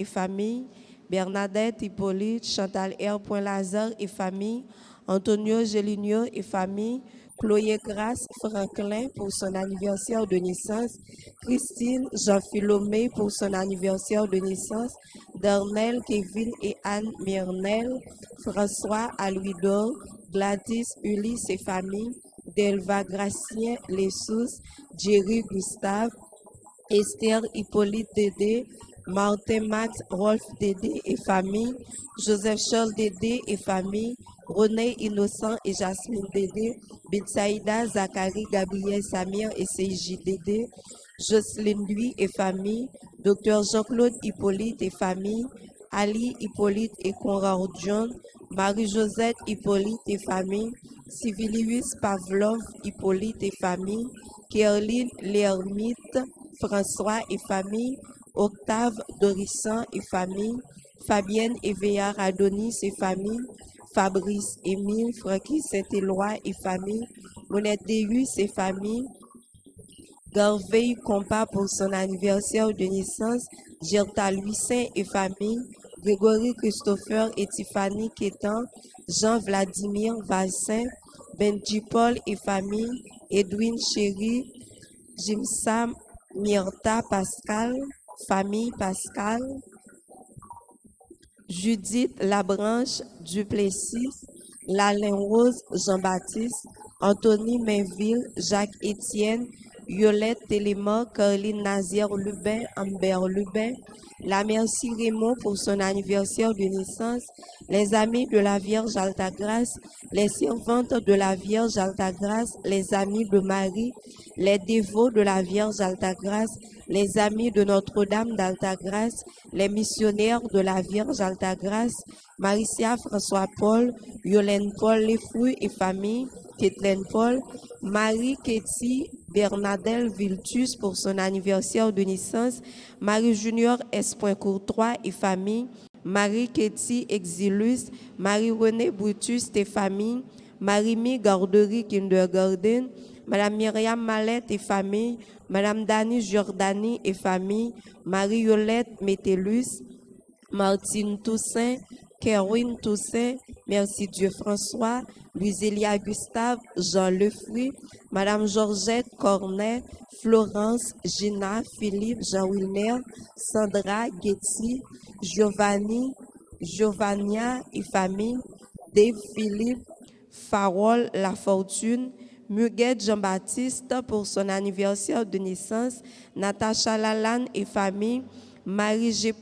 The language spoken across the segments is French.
et famille, Bernadette Hippolyte, Chantal R. Lazare et famille, Antonio Geligno et famille, Chloé Grace Franklin pour son anniversaire de naissance, Christine Jean-Philomé pour son anniversaire de naissance, Darnell, Kevin et Anne Myrnel, François Alouidor, Gladys Ulysse et famille, Delva Gracien Lessous, Jerry Gustave, Esther Hippolyte Dédé, Martin Max Rolf Dédé et famille, Joseph Charles Dédé et famille, René Innocent et Jasmine Dédé, Bitsaïda Zachary Gabriel Samir et CJ Dédé, Jocelyne Louis et famille, Dr Jean-Claude Hippolyte et famille, Ali Hippolyte et Conrad John, Marie-Josette Hippolyte et famille, Civilius Pavlov Hippolyte et famille, Kerline Lermite, François et famille, Octave Dorissan et famille, Fabienne Evéard Adonis et famille, Fabrice Émile Francky Saint-Éloi et famille, Monette Deus et famille, Garveille Compas pour son anniversaire de naissance, Gerta Louisin et famille, Grégory Christopher et Tiffany Kétan, Jean-Vladimir Valsin, Benji Paul et famille, Edwin Chéry, Jimsam Myrta Pascal, famille Pascal, Judith Labranche Duplessis, Lalain Rose Jean-Baptiste, Anthony Mainville, Jacques-Étienne, Yolette Téléma, Caroline Nazière Lubin, Amber Lubin, la Merci Raymond pour son anniversaire de naissance, les amis de la Vierge Altagrace, les servantes de la Vierge Altagrace, les amis de Marie, les dévots de la Vierge Altagrace, les amis de Notre-Dame d'Altagrace, les missionnaires de la Vierge Altagrace, Maricia François-Paul, Yolène Paul Lefouy et famille, Kathleen Paul, Marie-Kéty Bernadelle Viltus pour son anniversaire de naissance, Marie Junior S. Courtois et famille, Marie-Kéty Exilus, Marie-Renée Brutus et famille, Marie-Mi Garderie Kindergarten, Madame Myriam Mallette et famille, Madame Dani Giordani et famille, Marie-Yolette Métellus, Martine Toussaint, Kerwin Toussaint, Merci Dieu François, Luisélia Gustave, Jean Lefruy, Madame Georgette Cornet, Florence, Gina, Philippe, Jean Wilner, Sandra Getty, Giovanni, Giovannia et famille, Dave Philippe, Farol La Fortune, Muguette Jean-Baptiste pour son anniversaire de naissance, Natacha Lalanne et famille, Marie G.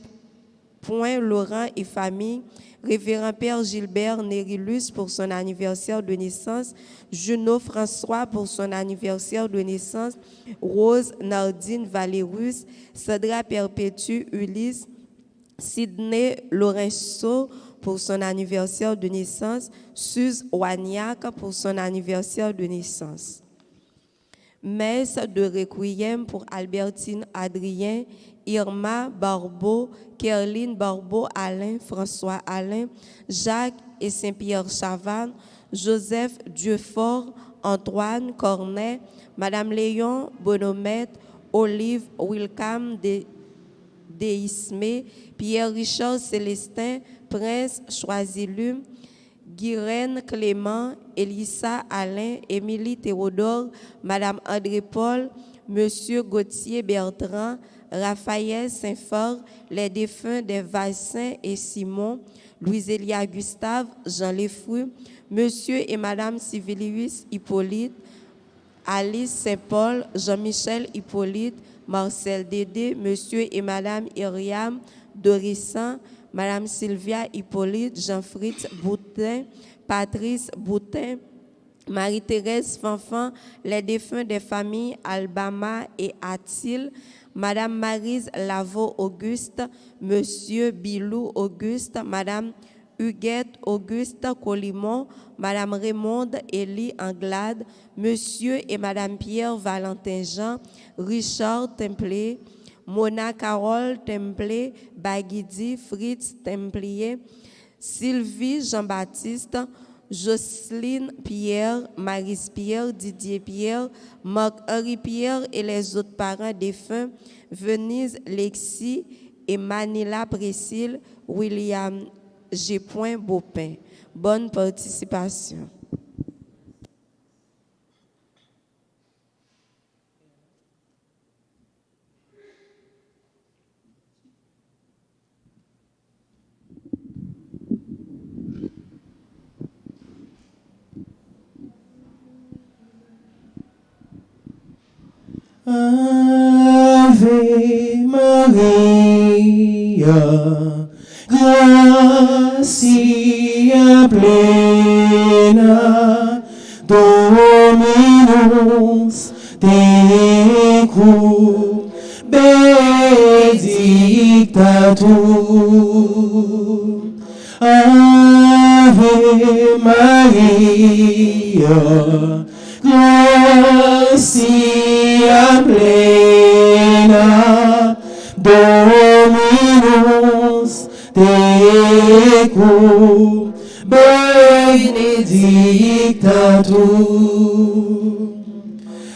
Laurent et famille, Révérend Père Gilbert Nérilus pour son anniversaire de naissance, Junot François pour son anniversaire de naissance, Rose Nardine Valérus, Cédra Perpétue Ulysse, Sidney Lorenzo pour son anniversaire de naissance, Suze Wagnac pour son anniversaire de naissance. Messe de requiem pour Albertine Adrien, Irma Barbeau, Kerline Barbeau Alain, François Alain, Jacques et Saint-Pierre Chavannes, Joseph Dieufort, Antoine Cornet, Madame Léon Bonomette, Olive Wilcam Deismé, Pierre-Richard Célestin, Prince Choisilum, Guirène Clément, Elissa Alain, Émilie Théodore, Madame André Paul, Monsieur Gauthier Bertrand, Raphaël Saint-Fort, les défunts des Valsin et Simon, Louisélia Gustave, Jean Lefruy, Monsieur et Madame Civilius Hippolyte, Alice Saint-Paul, Jean-Michel Hippolyte, Marcel Dédé, Monsieur et Madame Iriam Dorissan, Madame Sylvia Hippolyte, Jean-Fritz Boutin, Patrice Boutin, Marie-Thérèse Fanfan, les défunts des familles Albama et Atil, Madame Maryse Lavaux Auguste, Monsieur Bilou Auguste, Madame Huguette Auguste Colimon, Madame Raymonde Élie Anglade, Monsieur et Madame Pierre Valentin Jean, Richard Templé, Mona Carole Templé, Baguidi Fritz Templier, Sylvie Jean-Baptiste, Jocelyne Pierre, Maris Pierre, Didier Pierre, Marc-Henri Pierre et les autres parents défunts, Venise Lexi et Manila Priscille William G. Beaupin. Bonne participation. Ave Maria, gracia plena, Dominus tecum, benedicta tu. Ave Maria, gracia plena, Dominus tecum, benedicta tu.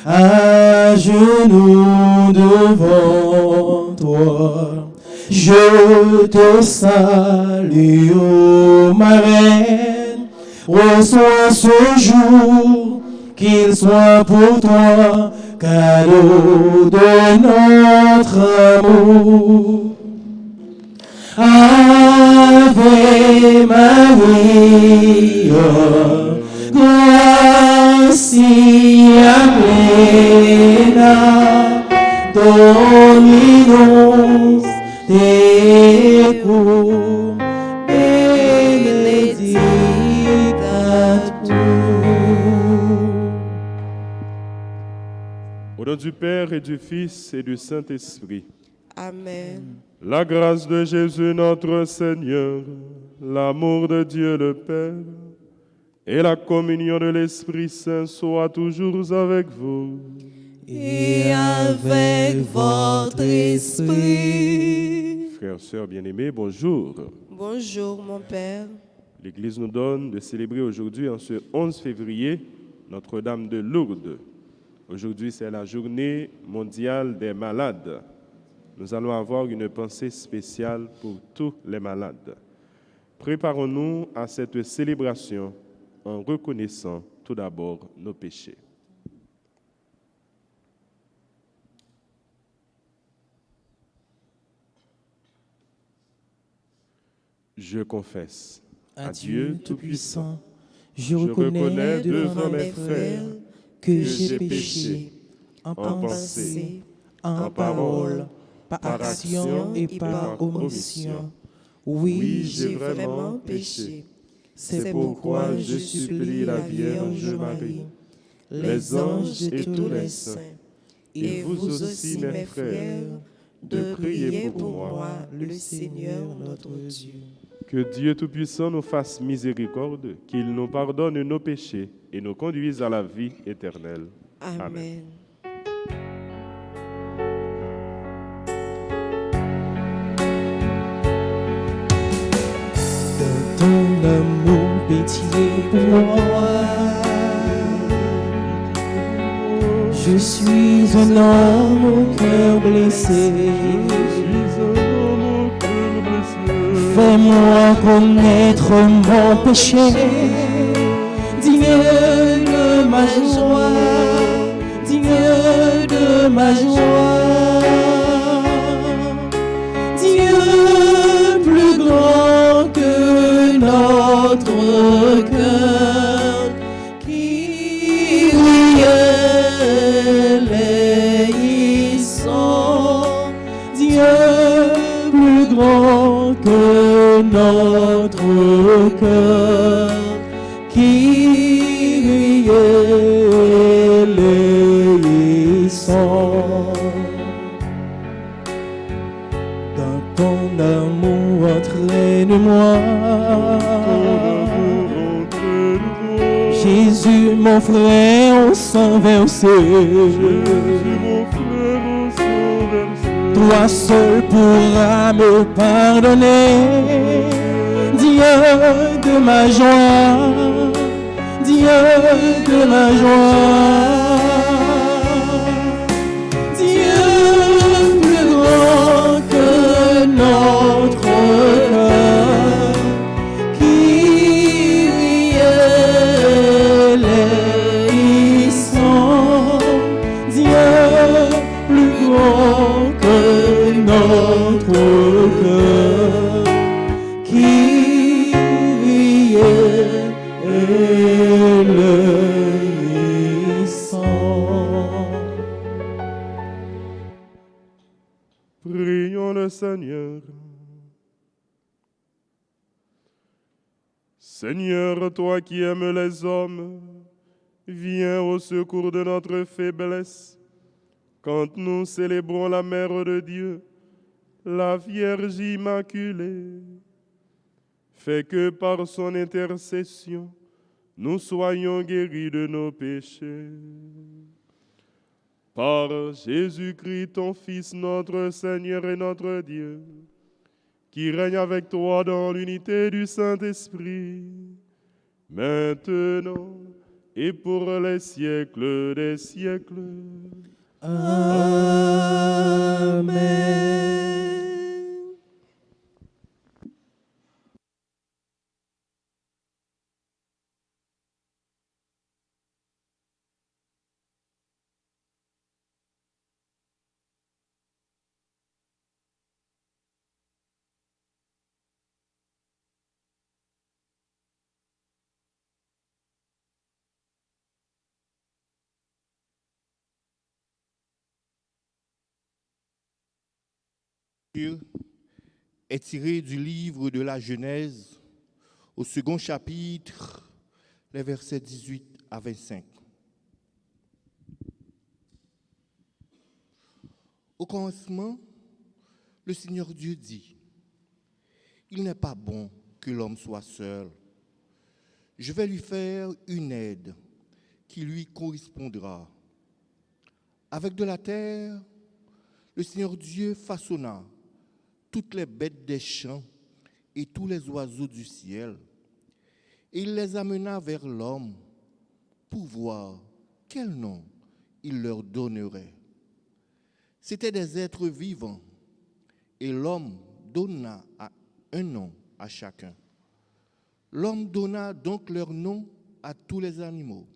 À genoux devant toi, je te salue, ô ma reine. Reçois ce jour, qu'il soit pour toi cadeau de notre amour. Ave Maria, gracia plena, Dominus tecum, benedicta tu. Au nom du Père et du Fils et du Saint-Esprit. Amen. La grâce de Jésus notre Seigneur, l'amour de Dieu le Père et la communion de l'Esprit Saint soient toujours avec vous. Et avec votre esprit. Frères, sœurs bien-aimés, bonjour. Bonjour, mon Père. L'Église nous donne de célébrer aujourd'hui, en ce 11 février, Notre-Dame de Lourdes. Aujourd'hui, c'est la journée mondiale des malades. Nous allons avoir une pensée spéciale pour tous les malades. Préparons-nous à cette célébration en reconnaissant tout d'abord nos péchés. Je confesse À Dieu Tout-Puissant, je reconnais reconnais devant devant mes mes frères frères que j'ai j'ai péché en en pensée, en en parole, par action et par omission. Oui, j'ai vraiment péché. c'est pourquoi je supplie la Vierge Marie, les anges et tous les saints, et vous aussi, mes frères, de prier pour moi, le Seigneur notre Dieu. Que Dieu Tout-Puissant nous fasse miséricorde, qu'il nous pardonne nos péchés et nous conduise à la vie éternelle. Amen. De ton amour pitié pour moi. Je suis un homme au cœur blessé. Fais-moi connaître mon péché, digne de ma joie, digne de ma joie. Dieu plus grand que notre cœur, qui réalisant. Dieu plus grand que notre cœur, qui réalisant. Dans ton amour entraîne-moi, Jésus mon frère au sang versé. Toi seul pourras me pardonner, Dieu de ma joie, Dieu de ma joie. Dieu plus grand que Seigneur, toi qui aimes les hommes, viens au secours de notre faiblesse. Quand nous célébrons la Mère de Dieu, la Vierge Immaculée, fais que par son intercession, nous soyons guéris de nos péchés. Par Jésus-Christ, ton Fils, notre Seigneur et notre Dieu, qui règne avec toi dans l'unité du Saint-Esprit, maintenant et pour les siècles des siècles. Amen. Est tiré du livre de la Genèse, au second chapitre, les versets 18 à 25. Au commencement, le Seigneur Dieu dit, « Il n'est pas bon que l'homme soit seul. Je vais lui faire une aide qui lui correspondra. » Avec de la terre, le Seigneur Dieu façonna toutes les bêtes des champs et tous les oiseaux du ciel, et il les amena vers l'homme pour voir quel nom il leur donnerait. C'étaient des êtres vivants, et l'homme donna un nom à chacun. L'homme donna donc leur nom à tous les animaux,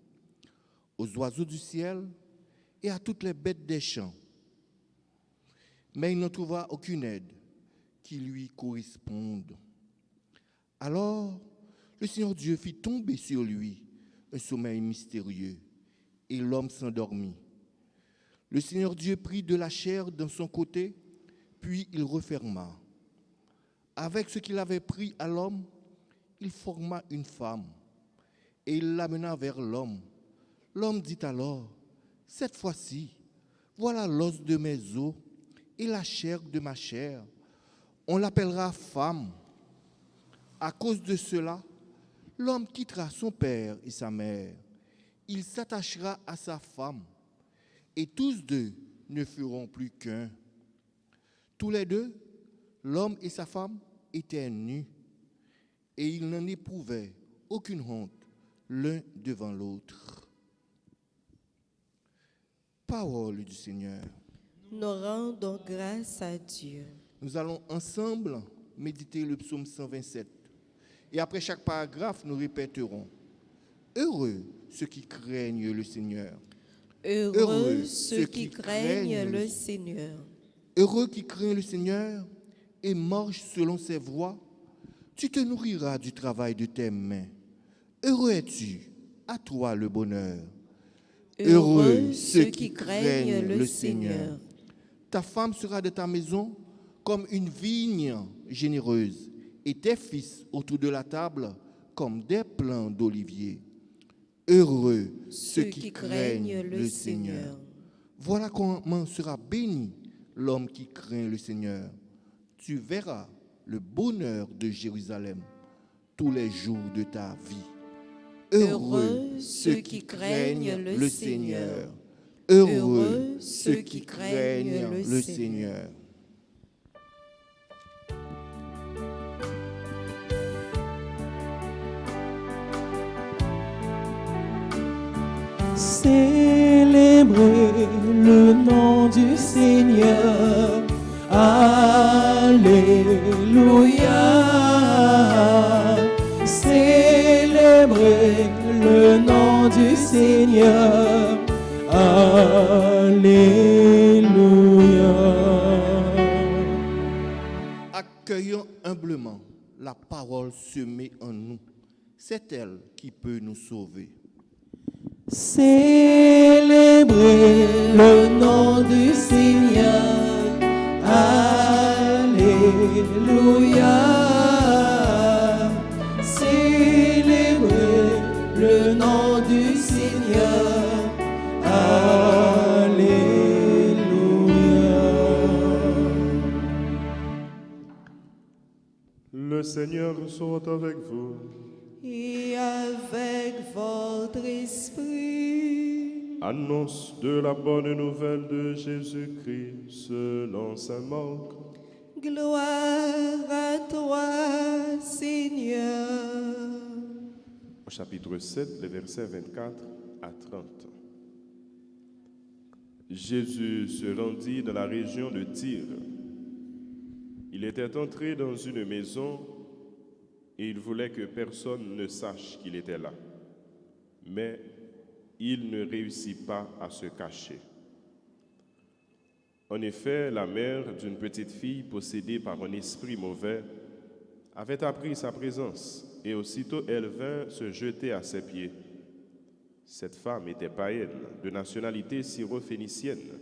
aux oiseaux du ciel et à toutes les bêtes des champs. Mais il ne trouva aucune aide qui lui corresponde. Alors, le Seigneur Dieu fit tomber sur lui un sommeil mystérieux, et l'homme s'endormit. Le Seigneur Dieu prit de la chair dans son côté, puis il referma. Avec ce qu'il avait pris à l'homme, il forma une femme, et il l'amena vers l'homme. L'homme dit alors, « Cette fois-ci, voilà l'os de mes os et la chair de ma chair. On l'appellera femme. » À cause de cela, l'homme quittera son père et sa mère. Il s'attachera à sa femme, et tous deux ne feront plus qu'un. Tous les deux, l'homme et sa femme, étaient nus, et ils n'en éprouvaient aucune honte l'un devant l'autre. Parole du Seigneur. Nous rendons grâce à Dieu. Nous allons ensemble méditer le psaume 127. Et après chaque paragraphe, nous répéterons « Heureux ceux qui craignent le Seigneur ». Heureux ceux qui craignent le Seigneur. Heureux qui craint le Seigneur et marche selon ses voies. Tu te nourriras du travail de tes mains. Heureux es-tu, à toi le bonheur. Heureux ceux qui craignent le Seigneur. Ta femme sera de ta maison comme une vigne généreuse, et tes fils autour de la table comme des plants d'olivier. Heureux ceux qui craignent le Seigneur. Voilà comment sera béni l'homme qui craint le Seigneur. Tu verras le bonheur de Jérusalem tous les jours de ta vie. Heureux ceux qui craignent le Seigneur. Heureux ceux qui craignent le Seigneur. Célébrez le nom du Seigneur. Alléluia. Célébrez le nom du Seigneur. Alléluia. Accueillons humblement la parole semée en nous. C'est elle qui peut nous sauver. Célébrez le nom du Seigneur. Alléluia. Célébrez Seigneur. Alléluia. Le Seigneur soit avec vous. Et avec votre esprit. Annonce de la bonne nouvelle de Jésus-Christ selon saint Marc. Gloire à toi, Seigneur. Au chapitre 7, les versets 24 à 30. Jésus se rendit dans la région de Tyr. Il était entré dans une maison et il voulait que personne ne sache qu'il était là. Mais il ne réussit pas à se cacher. En effet, la mère d'une petite fille possédée par un esprit mauvais avait appris sa présence et aussitôt elle vint se jeter à ses pieds. Cette femme était païenne, de nationalité syro-phénicienne,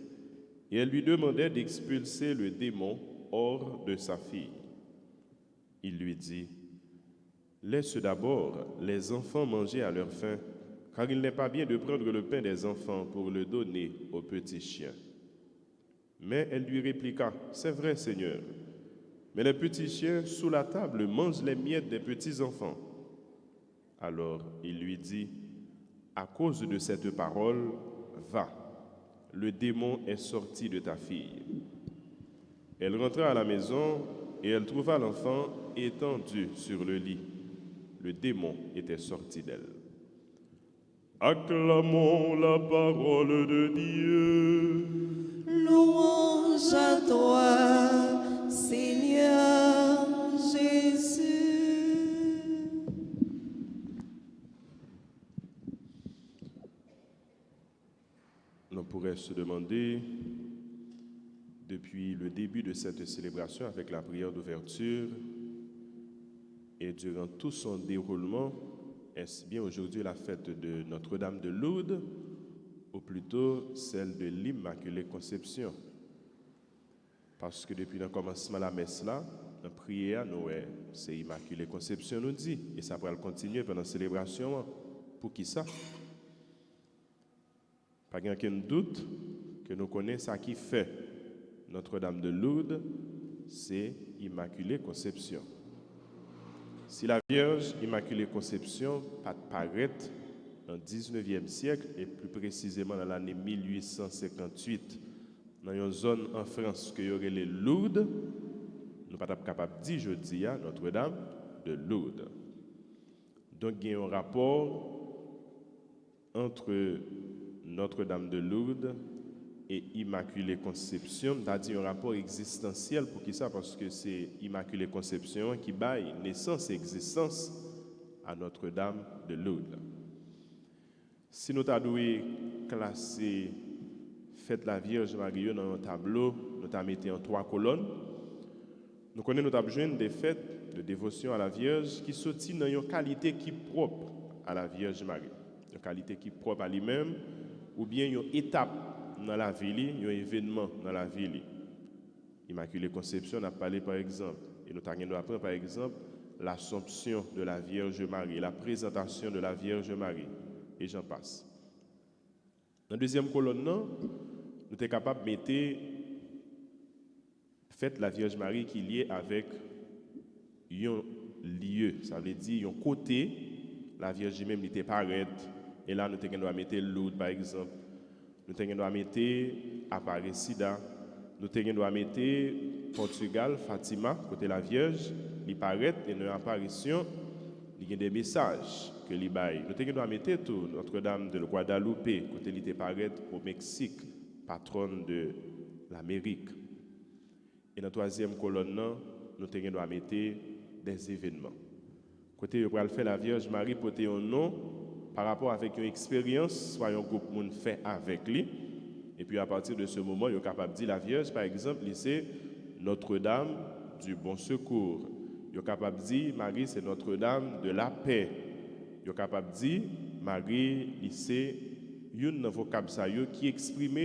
et elle lui demandait d'expulser le démon hors de sa fille. Il lui dit: laisse d'abord les enfants manger à leur faim, car il n'est pas bien de prendre le pain des enfants pour le donner aux petits chiens. Mais elle lui répliqua: c'est vrai, Seigneur, mais les petits chiens sous la table mangent les miettes des petits enfants. Alors il lui dit: à cause de cette parole, va, le démon est sorti de ta fille. Elle rentra à la maison et elle trouva l'enfant étendu sur le lit. Le démon était sorti d'elle. Acclamons la parole de Dieu. Louange à toi, Seigneur Jésus. On pourrait se demander, depuis le début de cette célébration avec la prière d'ouverture et durant tout son déroulement, est-ce bien aujourd'hui la fête de Notre-Dame de Lourdes ou plutôt celle de l'Immaculée Conception? Parce que depuis le commencement de la messe là, la prière, c'est Immaculée Conception nous dit, et ça pourra continuer pendant la célébration. Pour qui ça? Pas aucun doute que nous connaissons ça qui fait Notre-Dame de Lourdes, c'est Immaculée Conception. Si la Vierge Immaculée Conception pas paraître en 19e siècle, et plus précisément dans l'année 1858, dans une zone en France que y aurait les Lourdes, nous ne sommes pas capables de dire jeudi à Notre-Dame de Lourdes. Donc il y a un rapport entre Notre-Dame de Lourdes et Immaculée Conception, c'est-à-dire un rapport existentiel. Pour qui ça? Parce que c'est Immaculée Conception qui baille naissance et existence à Notre-Dame de Lourdes. Si nous avons classé Fête la Vierge Marie dans un tableau, nous avons mis en 3 colonnes. Nous connaissons nous avons des fêtes de dévotion à la Vierge qui sont dans une qualité qui est propre à la Vierge Marie, une qualité qui est propre à lui-même, ou bien une étape dans la vie, un événement dans la vie. Immaculée Conception, on a parlé par exemple, et nous avons appris par exemple l'Assomption de la Vierge Marie, la présentation de la Vierge Marie, et j'en passe. Dans la deuxième colonne, nous sommes capables de mettre Fête la Vierge Marie qui est liée avec un lieu, ça veut dire un côté, la Vierge même était paraître, et là nous devons mettre Lourdes par exemple. Nous devons mettre Aparecida, nous devons mettre Portugal, Fatima, côté la Vierge, il paraît et une apparition, il y a des messages que il baille. Nous devons mettre tout Notre-Dame de Guadalupe, côté il paraît au Mexique, patronne de l'Amérique. Et dans la troisième colonne, nous devons mettre des événements. Côté il va faire la Vierge Marie pour un nom par rapport avec une expérience, soit un groupe monde fait avec lui. Et puis à partir de ce moment, il est capable de dire la Vierge, par exemple, c'est Notre-Dame du Bon Secours. Il est capable de dire Marie, c'est Notre-Dame de la Paix. Il est capable de dire Marie, c'est une vocabulaire qui exprime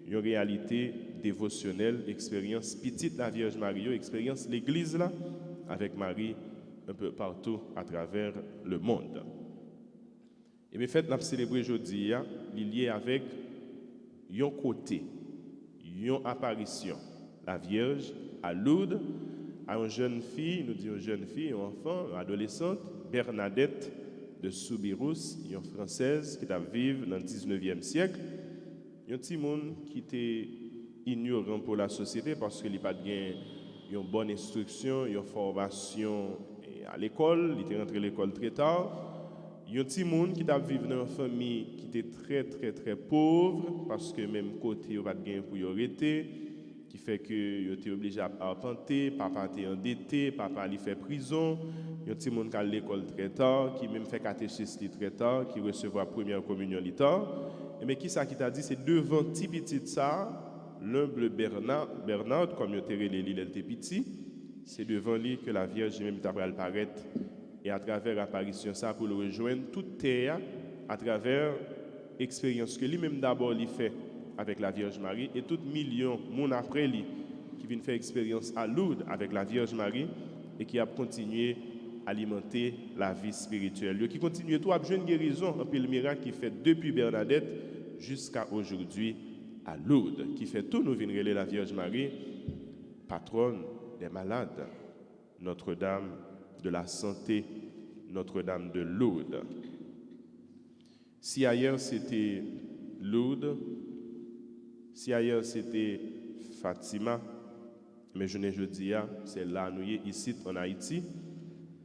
une réalité dévotionnelle, expérience petite la Vierge Marie, expérience l'Église là, avec Marie un peu partout à travers le monde. Et mes fêtes, nous célébrons aujourd'hui, lié avec un côté, une apparition. La Vierge à Lourdes, à une jeune fille, nous disons jeune fille, un enfant, une adolescente, Bernadette de Soubirous, une française qui vivre dans le 19e siècle. Un petit monde qui était ignorant pour la société parce qu'il n'a pas une bonne instruction, une formation à l'école, il était rentré à l'école très tard. Il y a un petit monde qui vivre dans une famille qui était très très très pauvre parce que même côté il n'y a pas de gain pour y arrêter, qui fait que il était obligé à arpenter, papa était endetté, papa allait faire prison. Il y a un petit monde qui a l'école très tard, qui même fait catéchisme très tard, qui recevra la première communion tard. Mais qui ça qui t'a dit c'est devant petit petit ça, l'humble Bernard comme il était il était petit, c'est devant lui que la Vierge même t'a apparaître. Et à travers l'apparition, ça pour le rejoindre, toute terre, à travers l'expérience que lui-même d'abord il fait avec la Vierge Marie, et tout million de monde après lui qui viennent faire expérience à Lourdes avec la Vierge Marie, et qui a continué à alimenter la vie spirituelle. Qui continue tout à jouer une guérison, un peu le miracle qui fait depuis Bernadette jusqu'à aujourd'hui à Lourdes, qui fait tout nous venir la Vierge Marie, patronne des malades, Notre-Dame de la santé, Notre-Dame de Lourdes. Si ailleurs c'était Lourdes, si ailleurs c'était Fatima, mais je ne dis pas, c'est là nous sommes ici en Haïti.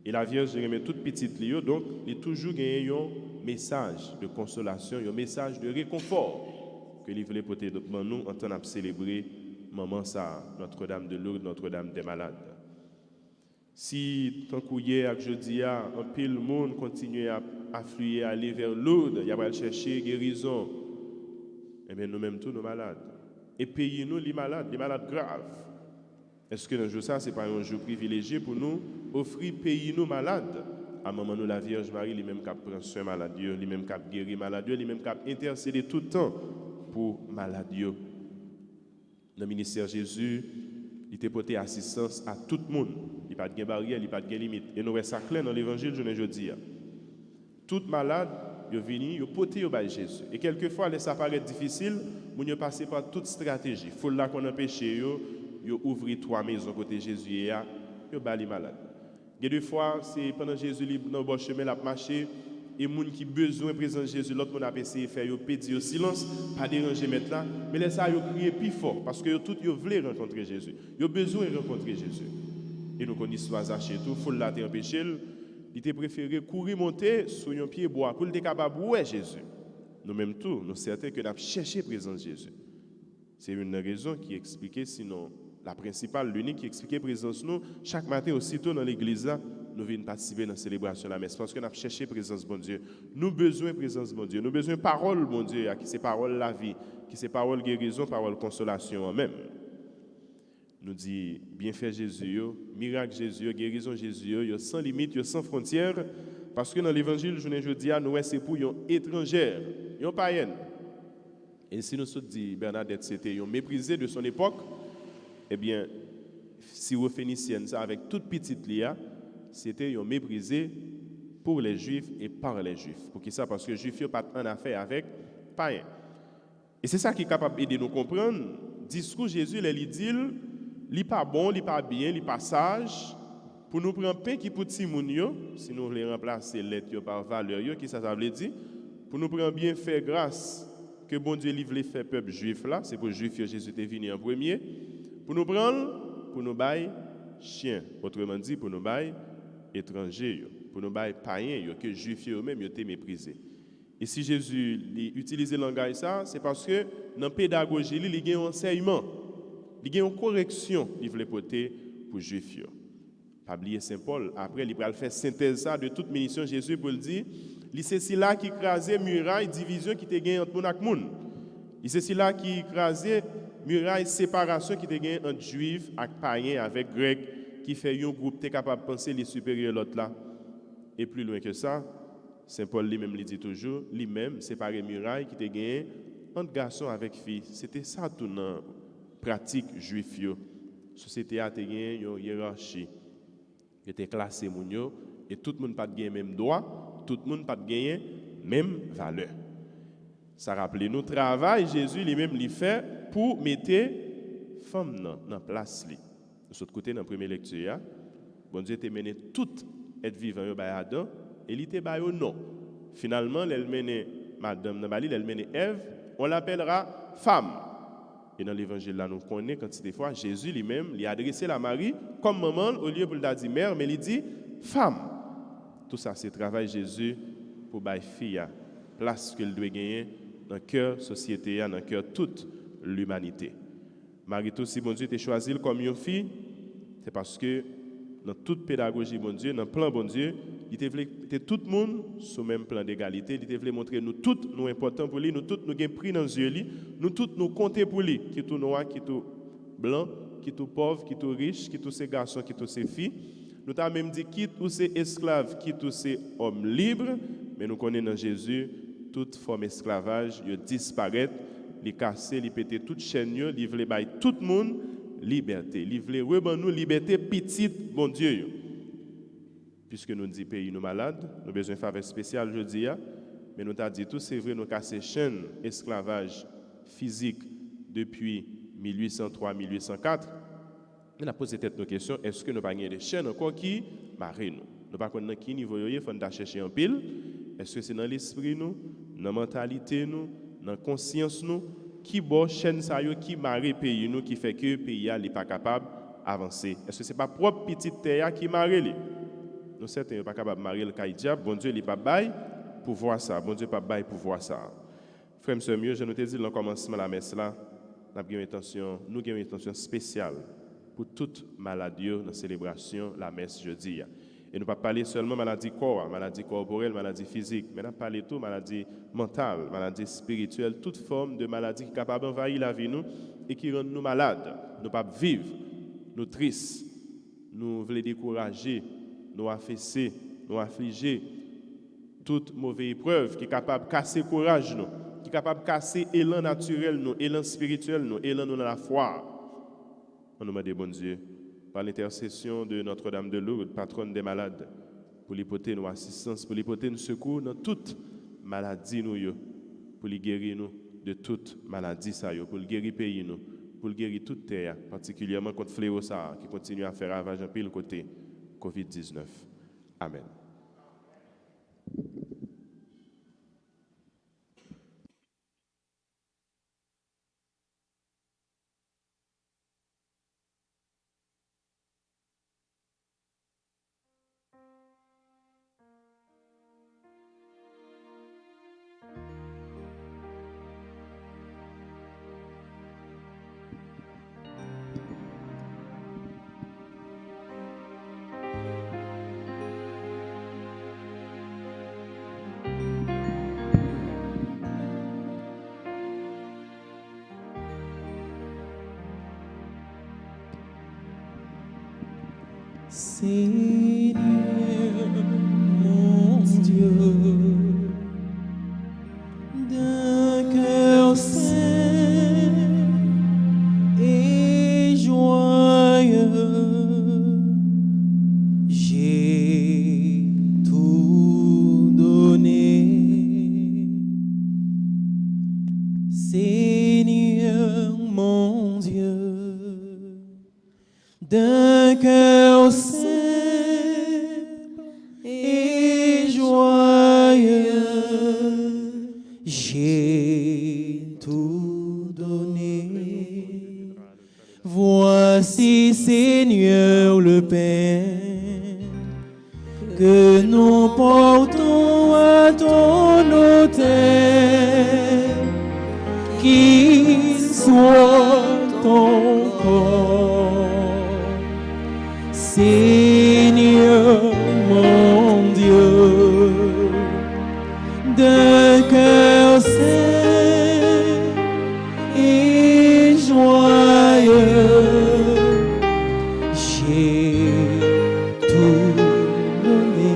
Et la Vierge remet toute petite lieu, donc il a toujours gagné un message de consolation, un message de réconfort que il voulait porter devant nous en train de célébrer maman ça, Notre-Dame de Lourdes, Notre-Dame des malades. Si tant qu'hier et jeudi un pile monde continue à affluer, à aller vers Lourdes, il y a chercher guérison. Eh bien nous-mêmes tous nos malades. Et payez-nous les malades graves. Est-ce que dans jour ça c'est pas un jour privilégié pour nous offrir payez-nous malades à maman nous la Vierge Marie, lui-même qui prend soin malade, lui-même qui guérit malade, lui-même qui intercède tout le temps pour malade. Dans le ministère Jésus, il était porté assistance à tout le monde. Il n'y a pas de barrière, il n'y a pas de limite. Et nous voyons ça clair dans l'évangile, je ne dis. Tout malade, il vient, il porté au Jésus. Et quelquefois, ça paraît difficile, mais il passe par toute stratégie. Il faut là qu'on empêche, il ouvre 3 maisons côté Jésus et il bat les malades. Et des fois, c'est pendant Jésus libre dans le bon chemin, il a marché. Et les gens qui ont besoin de présence de Jésus, l'autre monde a essayé de faire pédir au silence, pas déranger mettre là, mais les ça ils crient plus fort parce que tout ils veulent rencontrer Jésus. Ils ont besoin de rencontrer Jésus. Et nous connaissons soit Zaché tout, faut la empêcher, il était préféré courir monter sur un pied bois pour être capable de voir Jésus. Nous même tout, nous certains que nous avons cherché présence de Jésus. C'est une raison qui expliquait sinon la principale, l'unique qui expliquait présence nous chaque matin aussitôt dans l'église là. Nous venons participer dans la célébration de la messe parce que nous avons cherché la présence de bon Dieu. Nous avons besoin de présence de bon Dieu. Nous avons besoin de parole, bon Dieu, qui c'est parole la vie, qui c'est parole guérison, parole consolation en même. Nous dit bienfait Jésus, miracle Jésus, guérison Jésus, sans limite, sans frontières, parce que dans l'évangile, je dis à nous, c'est pour une étrangère, une païenne. Et si nous sommes dit Bernadette, c'était une méprisée de son époque, eh bien, si vous phénicienne ça avec toute petite lia, c'était un méprisé pour les Juifs et par les Juifs. Pour qui ça? Parce que les Juifs n'ont pas en affaire avec païens. Et c'est ça qui est capable d'aider nous comprendre. Discours Jésus, il dit, il n'est pas bon, il n'est pas bien, il n'est pas sage. Pour nous prendre pain qui pour Timounio, si nous voulons remplacer l'être par valeur, qui ça veut dire? Pour nous prendre bien faire grâce que bon Dieu livre les faits peuple juif là, c'est pour les Juifs que Jésus est venu en premier. Pour nous prendre, pour nous bailler chien, autrement dit, pour nous bailler étrangers, pour nous bailler païens, que juifs eux-mêmes étaient méprisés. Et si Jésus utilise le langage ça, c'est parce que dans la pédagogie, il y a un enseignement, il y a une correction qu'il voulait porter pour les juifs. Pas oublier Saint Paul, après il va faire synthèse ça de toute mission Jésus pour le dire, c'est là qui écrasait muraille division qui était gagnée entre moun ak moun. C'est là qui écrasait muraille séparation qui était gagnée entre juifs et païens avec grecs qui fait un groupe qui est capable de penser les supérieurs l'autre là. Et plus loin que ça, Saint Paul lui-même le dit toujours, lui-même séparer muraille qui était gagnée entre garçons avec filles. C'était ça tout dans pratique juif yo. Société a gagné une hiérarchie. Il était classé moun yo et tout le monde pas gagné même droit, tout le monde pas gagné même valeur. Ça rappelle nous travail Jésus lui-même lui fait pour mettre femme dans place li. De l'autre côté dans la première lecture, bon Dieu t'a mené tout être vivant yo ba Adam et il était ba yo non. Finalement, elle mené madame Nabali, elle mené Ève, on l'appellera femme. Et dans l'évangile là nous connaissons quantité de fois Jésus lui-même lui a adressé la Marie comme maman au lieu pour le dire mère mais il dit femme. Tout ça c'est travail Jésus pour bailler fille place qu'elle doit gagner dans le cœur société dans le cœur toute l'humanité. Marie tout si bon Dieu t'a choisi comme une fille, c'est parce que dans toute pédagogie bon Dieu, dans le plan bon Dieu, il était tout le monde sur le même plan d'égalité, il voulait montrer nous tous nous importants pour lui, nous tous nous gagnons prix dans les yeux, nous tous nous compter pour lui, qui tout noir, qui tout blanc, qui tout pauvre, qui tout riche, qui tous ces garçons, qui tous ces filles. Nous avons même dit qui tous ces esclaves, qui tous ces hommes libres, mais nous connaissons dans Jésus toute forme d'esclavage, il disparaît, il casse, il pète toute chaîne, il voulait bailler tout le monde liberté. Il voulait reban nous liberté petite, bon Dieu. Puisque nous disons pays nous malades, nous avons besoin de faveur spéciale jeudi, mais nous avons dit tout, c'est vrai, nous cassé chaîne esclavage physique depuis 1803-1804. Nous avons posé nos questions, est-ce que nous n'avons pas des chaînes encore qui marient nous? Nous ne savons pas qui niveau il faut chercher en pile. Est-ce que c'est dans l'esprit nous, dans la mentalité nous, dans la conscience nous, qui bon chaîne ça yo qui marie pays nous qui fait que le pays n'est pas capable d'avancer? Est-ce que c'est pas propre petite terre qui marie li? Nous certains pas capable de marier le caïdia, bon Dieu il pas bail pour voir ça, bon Dieu pas bail pour voir ça. Frère monsieur mieux, je nous te dit dans le commencement de la messe là, nous avons une intention spéciale pour toute maladie dans la célébration la messe jeudi. Et nous ne pas parler seulement maladie corps, maladie corporelle, maladie physique, mais nous parler tout maladie mentale, maladie spirituelle, toute forme de maladie qui est capable d'envahir la vie nous et qui rend nous malades. Nous pas vivre, nous tristes, nous voulons décourager, nous affaisser, nous affliger. Toute mauvaise épreuve qui est capable de casser le courage nous, qui est capable de casser l'élan naturel nous, l'élan spirituel nous, l'élan nous dans la foi. On nous demande bon Dieu par l'intercession de Notre-Dame de Lourdes, patronne des malades, pour lui porter nos assistance, pour lui porter nos secours dans toute maladie, nous, pour lui guérir nous de toute maladie, pour lui guérir le pays, nous, pour lui guérir toute terre, particulièrement contre le fléau qui continue à faire ravage un peu le côté COVID-19. Amen. Seigneur, mon Dieu, d'un cœur saint et joyeux, j'ai tout donné. Seigneur, mon Dieu, d'un cœur simple et joyeux, j'ai tout donné. Voici, Seigneur, le pain que nous portons à ton autel, qu'il soit ton corps. Seigneur, mon Dieu, d'un cœur saint et joyeux, j'ai tout donné.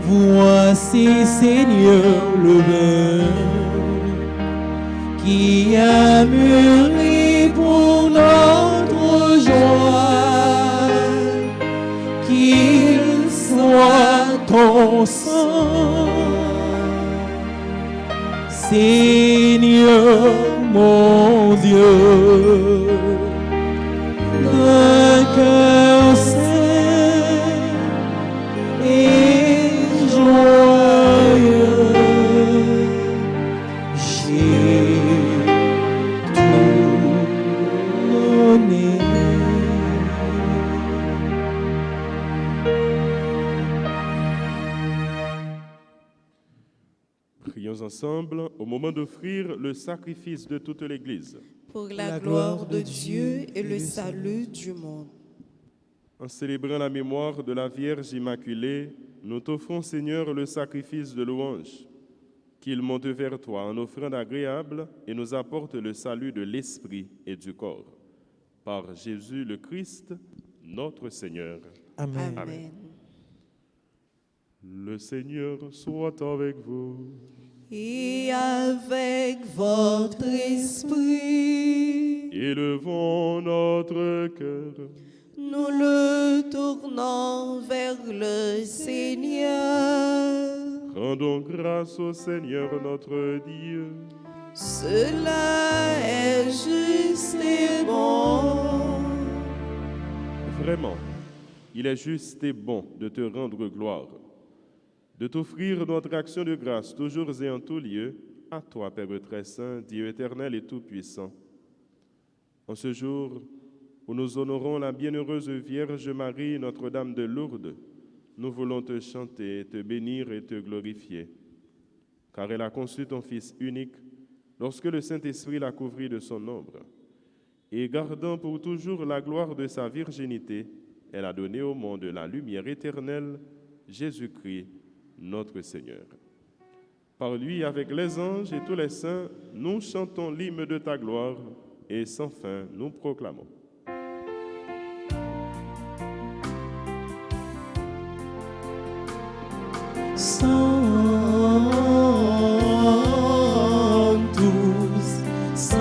Voici, Seigneur, le vin qui a mûri pour notre joie, qu'il soit ton ton sang. Seigneur mon Dieu, d'un cœur saint et joyeux, j'ai tout donné. Prions ensemble au moment d'offrir le sacrifice de toute l'Église. Pour la gloire de Dieu et le salut du monde. En célébrant la mémoire de la Vierge Immaculée, nous t'offrons, Seigneur, le sacrifice de louange, qu'il monte vers toi en offrande agréable et nous apporte le salut de l'esprit et du corps. Par Jésus le Christ, notre Seigneur. Amen. Amen. Le Seigneur soit avec vous. Et avec votre esprit, Élevons notre cœur. nous le tournons vers le Seigneur. Rendons grâce au Seigneur notre Dieu. Cela est juste et bon. Vraiment, il est juste et bon de te rendre gloire, de t'offrir notre action de grâce toujours et en tout lieu, à toi, Père très saint, Dieu éternel et tout-puissant. En ce jour où nous honorons la bienheureuse Vierge Marie, Notre-Dame de Lourdes, nous voulons te chanter, te bénir et te glorifier, car elle a conçu ton Fils unique lorsque le Saint-Esprit l'a couvri de son ombre. Et gardant pour toujours la gloire de sa virginité, elle a donné au monde la lumière éternelle, Jésus-Christ, notre Seigneur. Par lui, avec les anges et tous les saints, nous chantons l'hymne de ta gloire et sans fin nous proclamons. Sanctus, Sanctus,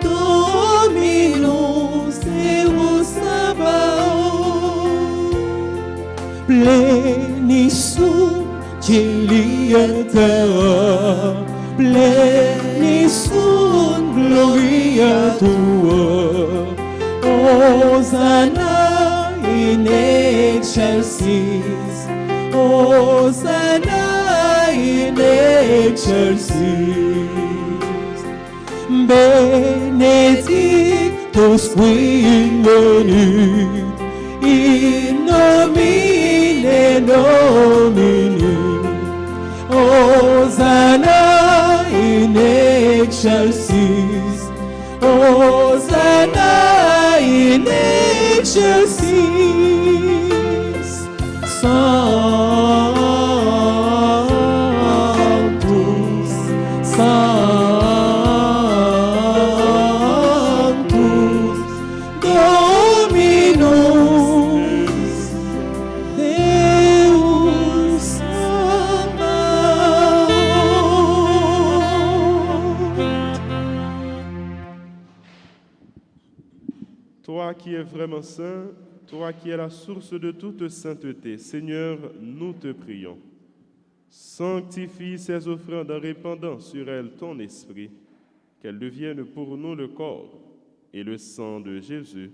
Dominus Deus Sabaoth, plenissum celi et terra, plenissum gloria tua, Hosanna in excelsis, Hosanna in excelsis, benedictus qui venit, in nomine Domini, Hosanna in excelsis, Hosanna in excelsis, Sanctus, Sanctus, Dominus Deus Sabaoth. Toi qui es vraiment saint, toi qui es la source de toute sainteté, Seigneur, nous te prions. Sanctifie ces offrandes en répandant sur elles ton esprit, qu'elles deviennent pour nous le corps et le sang de Jésus,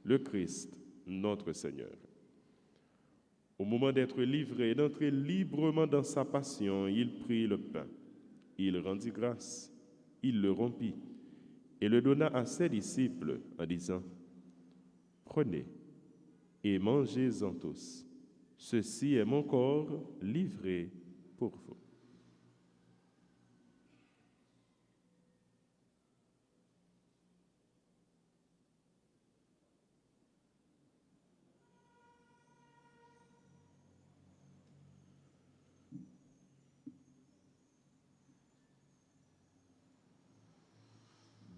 le Christ, notre Seigneur. Au moment d'être livré et d'entrer librement dans sa passion, il prit le pain, il rendit grâce, il le rompit et le donna à ses disciples en disant: Prenez et mangez-en tous. Ceci est mon corps livré pour vous.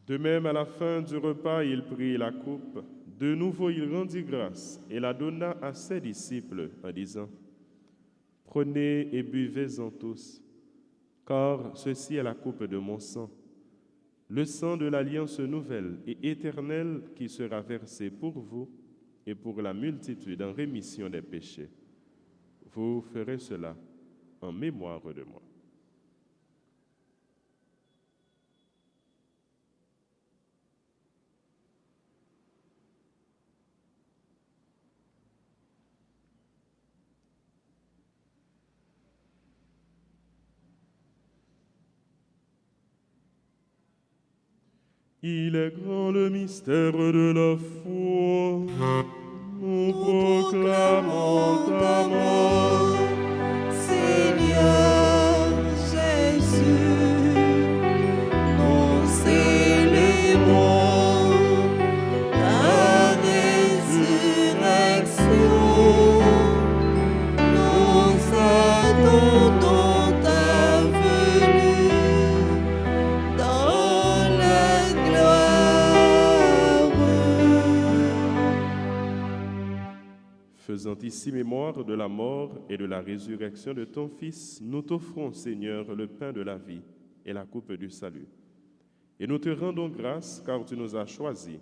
De même, à la fin du repas, il prit la coupe. De nouveau, il rendit grâce et la donna à ses disciples en disant: Prenez et buvez-en tous, car ceci est la coupe de mon sang, le sang de l'alliance nouvelle et éternelle qui sera versé pour vous et pour la multitude en rémission des péchés. Vous ferez cela en mémoire de moi. Il est grand le mystère de la foi. Nous proclamons ta mort, Seigneur Jésus, nous célébrons ta résurrection, nous attendons ta venue dans la gloire. Faisant ici mémoire de la mort et de la résurrection de ton Fils, nous t'offrons, Seigneur, le pain de la vie et la coupe du salut. Et nous te rendons grâce car tu nous as choisis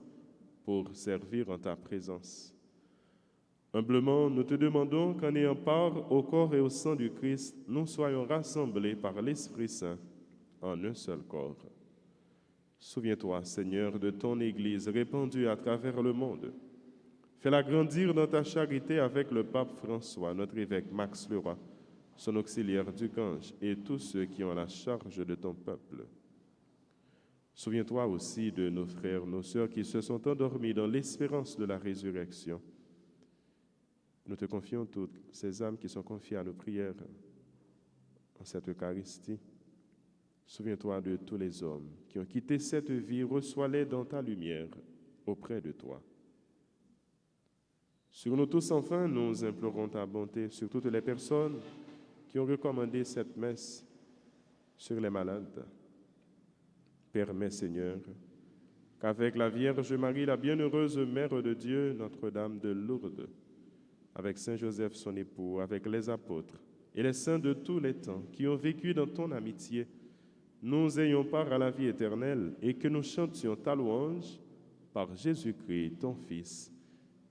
pour servir en ta présence. Humblement, nous te demandons qu'en ayant part au corps et au sang du Christ, nous soyons rassemblés par l'Esprit Saint en un seul corps. Souviens-toi, Seigneur, de ton Église répandue à travers le monde. Fais-la grandir dans ta charité avec le pape François, notre évêque Max Leroy, son auxiliaire Ducange et tous ceux qui ont la charge de ton peuple. Souviens-toi aussi de nos frères, nos sœurs qui se sont endormis dans l'espérance de la résurrection. Nous te confions toutes ces âmes qui sont confiées à nos prières en cette Eucharistie. Souviens-toi de tous les hommes qui ont quitté cette vie, reçois-les dans ta lumière auprès de toi. Sur nous tous, enfin, nous implorons ta bonté sur toutes les personnes qui ont recommandé cette messe sur les malades. Permets, Seigneur, qu'avec la Vierge Marie, la bienheureuse Mère de Dieu, Notre-Dame de Lourdes, avec Saint Joseph son époux, avec les apôtres et les saints de tous les temps qui ont vécu dans ton amitié, nous ayons part à la vie éternelle et que nous chantions ta louange par Jésus-Christ, ton Fils,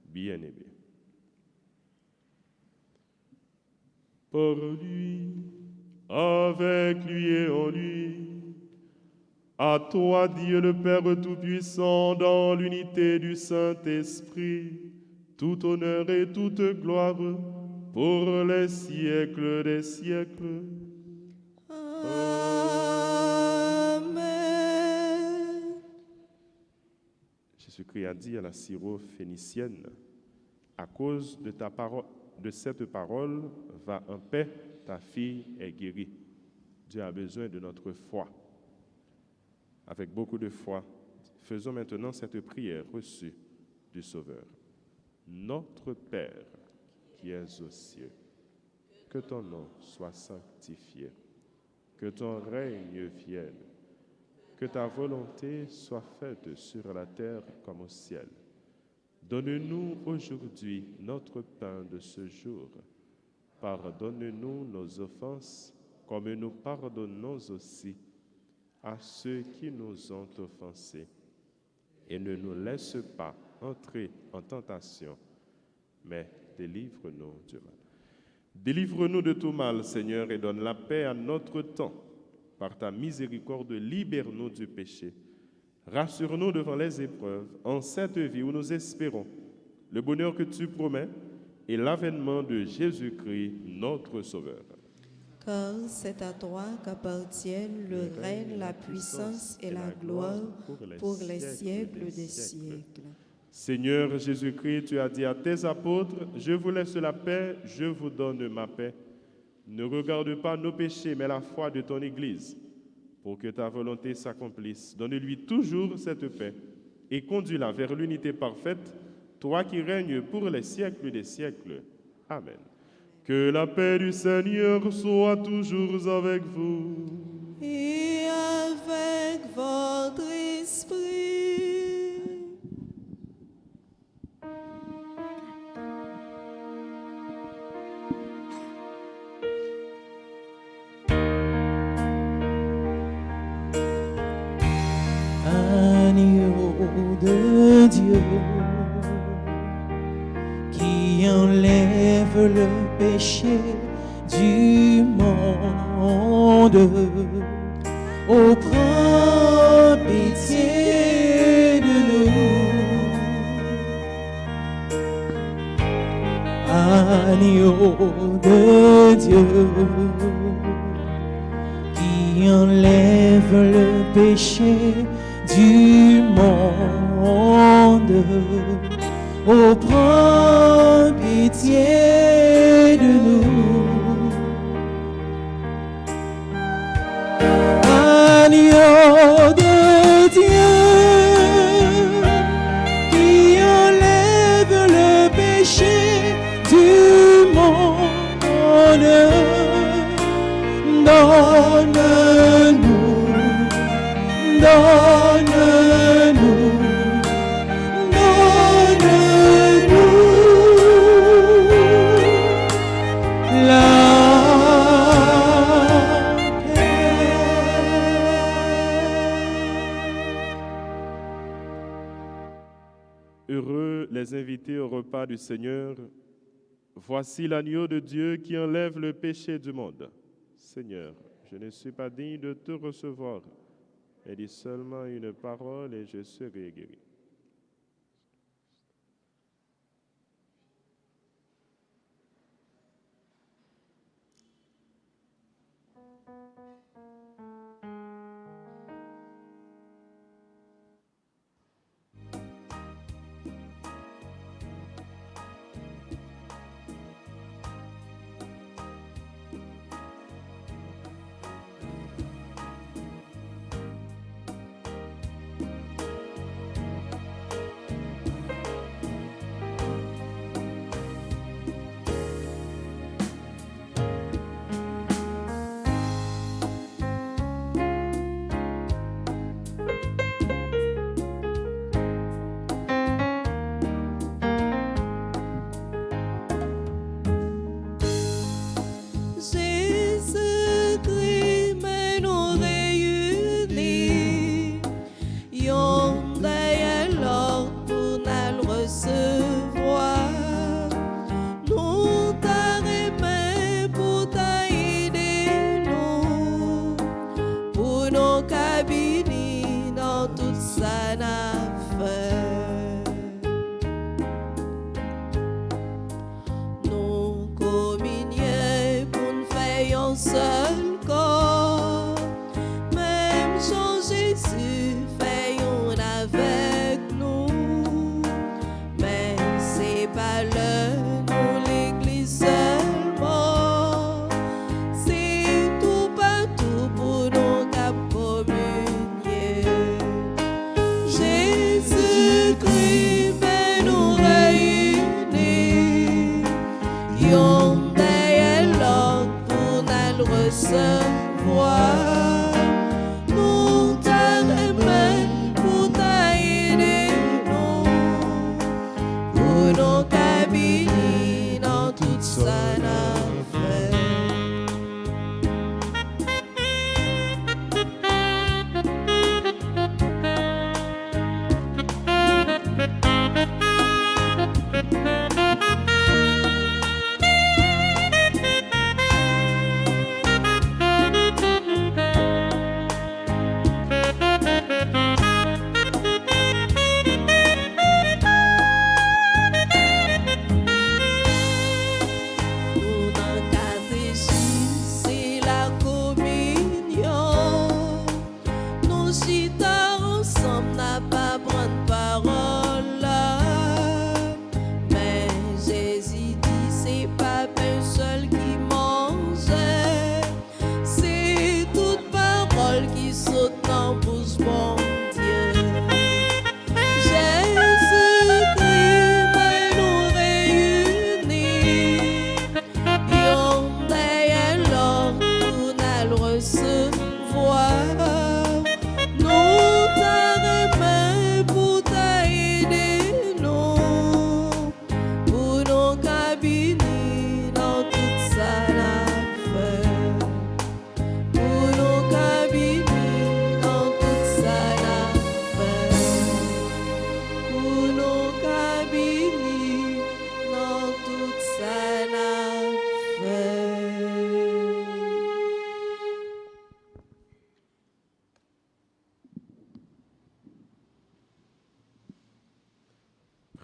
bien-aimé. Par lui, avec lui et en lui, à toi, Dieu le Père Tout-Puissant, dans l'unité du Saint-Esprit, tout honneur et toute gloire pour les siècles des siècles. Amen. Jésus-Christ a dit à la syro-phénicienne, à cause de ta parole, de cette parole, va en paix, ta fille est guérie. Dieu a besoin de notre foi. Avec beaucoup de foi, faisons maintenant cette prière reçue du Sauveur. Notre Père qui es aux cieux, que ton nom soit sanctifié, que ton règne vienne, que ta volonté soit faite sur la terre comme au ciel. Donne-nous aujourd'hui notre pain de ce jour. Pardonne-nous nos offenses, comme nous pardonnons aussi à ceux qui nous ont offensés. Et ne nous laisse pas entrer en tentation, mais délivre-nous du mal. Délivre-nous de tout mal, Seigneur, et donne la paix à notre temps. Par ta miséricorde, libère-nous du péché. Rassure-nous devant les épreuves, en cette vie où nous espérons le bonheur que tu promets et l'avènement de Jésus-Christ, notre Sauveur. Car c'est à toi qu'appartiennent le règne, la puissance et la gloire pour les siècles des siècles. Seigneur Jésus-Christ, tu as dit à tes apôtres, je vous laisse la paix, je vous donne ma paix. Ne regarde pas nos péchés, mais la foi de ton Église. Pour que ta volonté s'accomplisse, donne-lui toujours cette paix et conduis-la vers l'unité parfaite, toi qui règnes pour les siècles des siècles. Amen. Que la paix du Seigneur soit toujours avec vous. Et avec votre esprit. Agneau de Dieu, le péché du monde. Oh, prends pitié de nous. Agneau de Dieu, qui enlève le péché du monde. Oh, prends pitié de nous. Agneau de Dieu, qui enlève le péché du monde, donne-nous, donne-nous, donne-nous la paix. Heureux les invités au repas du Seigneur. Voici l'agneau de Dieu qui enlève le péché du monde. Seigneur, je ne suis pas digne de te recevoir, mais dis seulement une parole et je serai guéri.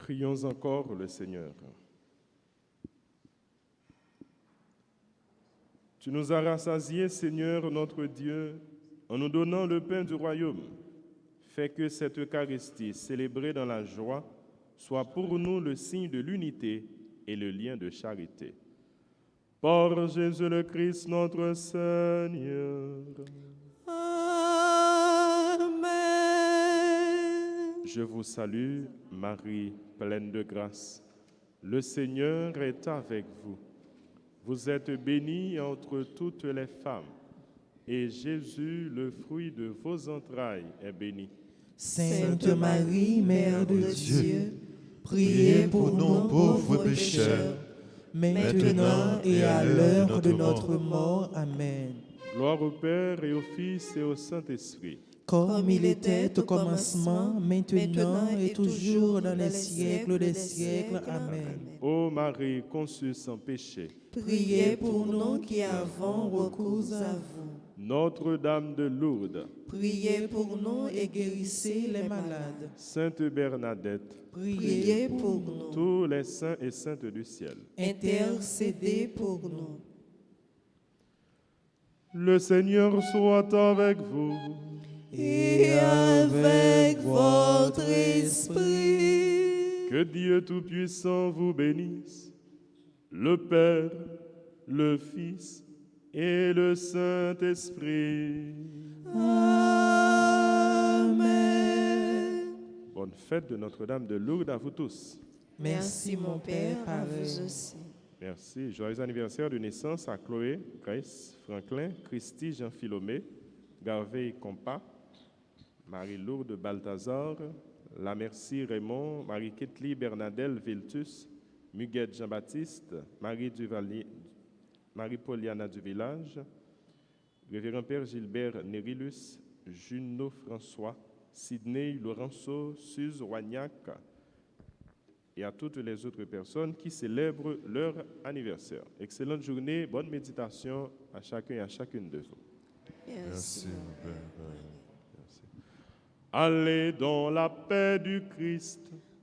Prions encore le Seigneur. Tu nous as rassasiés, Seigneur notre Dieu, en nous donnant le pain du royaume. Fais que cette Eucharistie, célébrée dans la joie, soit pour nous le signe de l'unité et le lien de charité. Par Jésus le Christ, notre Seigneur. Amen. Je vous salue, Marie, pleine de grâce. Le Seigneur est avec vous. Vous êtes bénie entre toutes les femmes, et Jésus, le fruit de vos entrailles, est béni. Sainte Marie, Mère de Dieu, priez pour nous pauvres pécheurs, maintenant et à l'heure de notre mort. Amen. Gloire au Père et au Fils et au Saint-Esprit. Comme il était au commencement, maintenant et toujours dans les siècles des siècles. Amen. Ô Marie, conçue sans péché, Priez pour nous qui avons recours à vous. Notre-Dame de Lourdes, Priez pour nous et guérissez les malades. Sainte Bernadette, Priez pour nous. tous les saints et saintes du ciel. Intercédez pour nous. Le Seigneur soit avec vous. Et avec votre esprit. Que Dieu Tout-Puissant vous bénisse, le Père, le Fils et le Saint-Esprit. Amen. Bonne fête de Notre-Dame de Lourdes à vous tous. Merci mon Père, à vous pareil. aussi. Merci. Joyeux anniversaire de naissance à Chloé, Grace, Franklin, Christy, Jean-Philomé, Garvey Compa, Marie-Lourdes Balthazar, La Merci Raymond, Marie-Ketli Bernadelle Viltus, Muguette Jean-Baptiste, Marie Duvalier, Marie-Pauliana du Village, Révérend Père Gilbert Nérilus, Junot François, Sidney Laurenceau, Suze Wagnac, et à toutes les autres personnes qui célèbrent leur anniversaire. Excellente journée, bonne méditation à chacun et à chacune de vous. Merci. Allez dans la paix du Christ.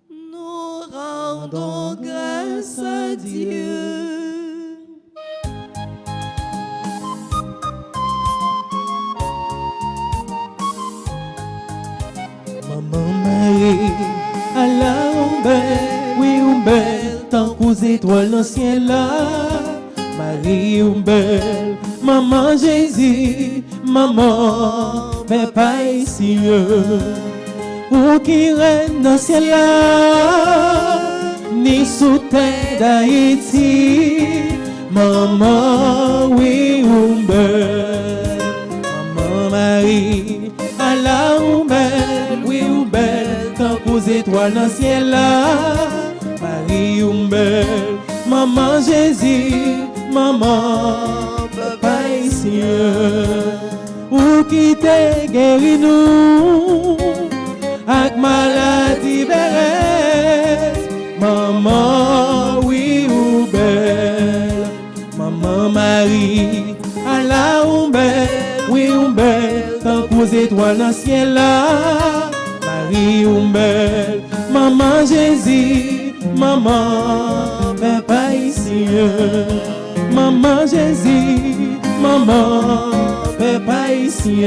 Nous rendons grâce à Dieu. Maman Marie, à la umbelle, oui umbelle, tant qu'aux étoiles dans le ciel là. Marie umbelle, maman Jésus, maman, mais pas ici. Ou qui règne dans le ciel là, ni sous terre d'Haïti. Maman, oui umbelle, maman Marie, à la umbelle, oui umbelle, tant qu'aux étoiles dans le ciel là. Marie umbelle, maman Jésus, maman, papa ici, ou qui te guéri nous, avec maladie belle, maman, oui umbelle, maman Marie, à la umbelle, oui umbelle, tant qu'aux étoiles dans le ciel là. Marie umbelle, maman Jésus, maman, papa ici. Maman Jésus, maman, papa ici.